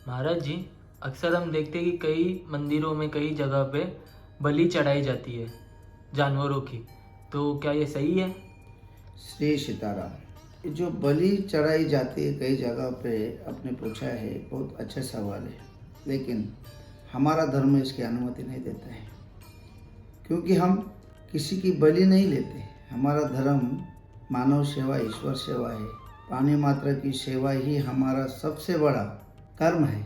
महाराज जी, अक्सर हम देखते हैं कि कई मंदिरों में कई जगह पे बलि चढ़ाई जाती है जानवरों की। तो क्या ये सही है? श्री सीताराम। ये जो बलि चढ़ाई जाती है कई जगह पे, आपने पूछा है, बहुत अच्छा सवाल है। लेकिन हमारा धर्म इसकी अनुमति नहीं देता है, क्योंकि हम किसी की बलि नहीं लेते। हमारा धर्म मानव सेवा, ईश्वर सेवा है। प्राणी मात्र की सेवा ही हमारा सबसे बड़ा कर्म है।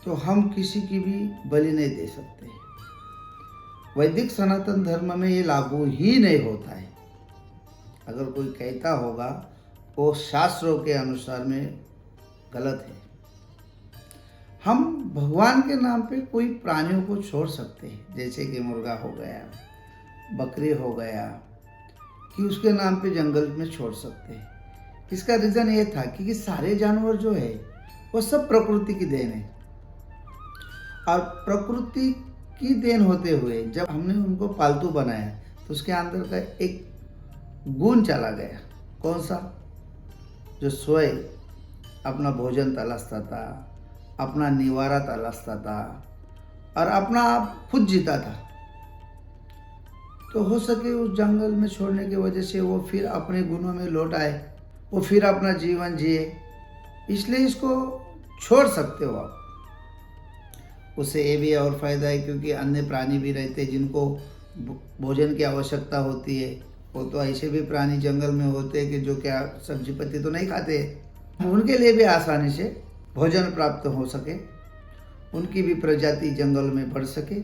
तो हम किसी की भी बलि नहीं दे सकते। वैदिक सनातन धर्म में ये लागू ही नहीं होता है। अगर कोई कहता होगा वो शास्त्रों के अनुसार में गलत है। हम भगवान के नाम पे कोई प्राणियों को छोड़ सकते हैं, जैसे कि मुर्गा हो गया, बकरी हो गया, कि उसके नाम पे जंगल में छोड़ सकते हैं। इसका रीज़न ये था कि सारे जानवर जो है वो सब प्रकृति की देन है, और प्रकृति की देन होते हुए जब हमने उनको पालतू बनाया तो उसके अंदर का एक गुण चला गया। कौन सा? जो स्वयं अपना भोजन तलाशता था, अपना निवारा तलाशता था और अपना आप खुद जीता था। तो हो सके उस जंगल में छोड़ने की वजह से वो फिर अपने गुणों में लौट आए, वो फिर अपना जीवन जिए। इसलिए इसको छोड़ सकते हो आप। उससे ये भी और फायदा है क्योंकि अन्य प्राणी भी रहते हैं जिनको भोजन की आवश्यकता होती है। वो तो ऐसे भी प्राणी जंगल में होते हैं कि जो क्या सब्जी पत्ती तो नहीं खाते, उनके लिए भी आसानी से भोजन प्राप्त हो सके, उनकी भी प्रजाति जंगल में बढ़ सके,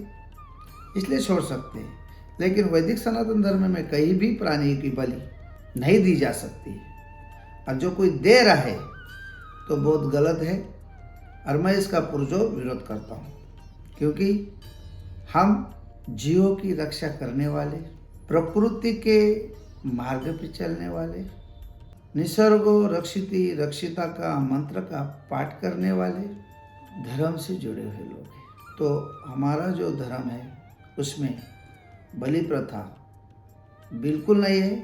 इसलिए छोड़ सकते हैं। लेकिन वैदिक सनातन धर्म में कहीं भी प्राणी की बलि नहीं दी जा सकती, और जो कोई दे रहा है तो बहुत गलत है। और मैं इसका पुरजोर विरोध करता हूँ, क्योंकि हम जीवों की रक्षा करने वाले, प्रकृति के मार्ग पर चलने वाले, निसर्गो रक्षिति रक्षिता का मंत्र का पाठ करने वाले धर्म से जुड़े हुए लोग हैं। तो हमारा जो धर्म है उसमें बलि प्रथा बिल्कुल नहीं है,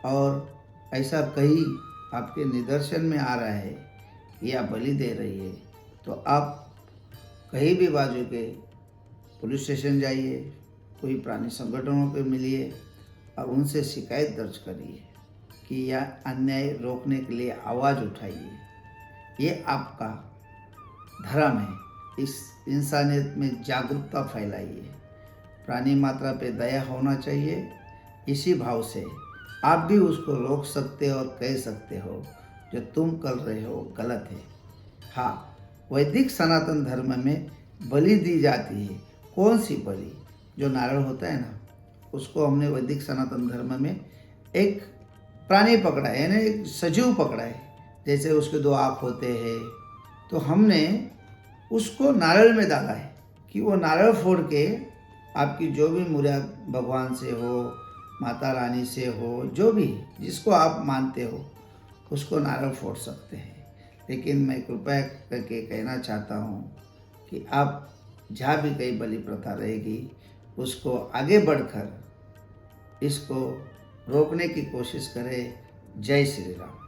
और ऐसा कहीं आपके निदर्शन में आ रहा है या बलि दे रही है तो आप कहीं भी बाजू के पुलिस स्टेशन जाइए, कोई प्राणी संगठनों पे मिलिए और उनसे शिकायत दर्ज करिए कि यह अन्याय रोकने के लिए आवाज़ उठाइए। ये आपका धर्म है। इस इंसानियत में जागरूकता फैलाइए। प्राणी मात्रा पे दया होना चाहिए। इसी भाव से आप भी उसको रोक सकते हो और कह सकते हो जो तुम कर रहे हो गलत है। हाँ, वैदिक सनातन धर्म में बलि दी जाती है। कौन सी बलि? जो नारळ होता है ना, उसको हमने वैदिक सनातन धर्म में एक प्राणी पकड़ा है, यानी एक सजीव पकड़ा है। जैसे उसके दो आँख होते हैं, तो हमने उसको नारळ में डाला है कि वो नारळ फोड़ के आपकी जो भी मुराद भगवान से हो, माता रानी से हो, जो भी जिसको आप मानते हो उसको नारळ फोड़ सकते हैं। लेकिन मैं कृपया करके कहना चाहता हूँ कि आप जहाँ भी कहीं बलि प्रथा रहेगी उसको आगे बढ़कर इसको रोकने की कोशिश करें। जय श्री राम।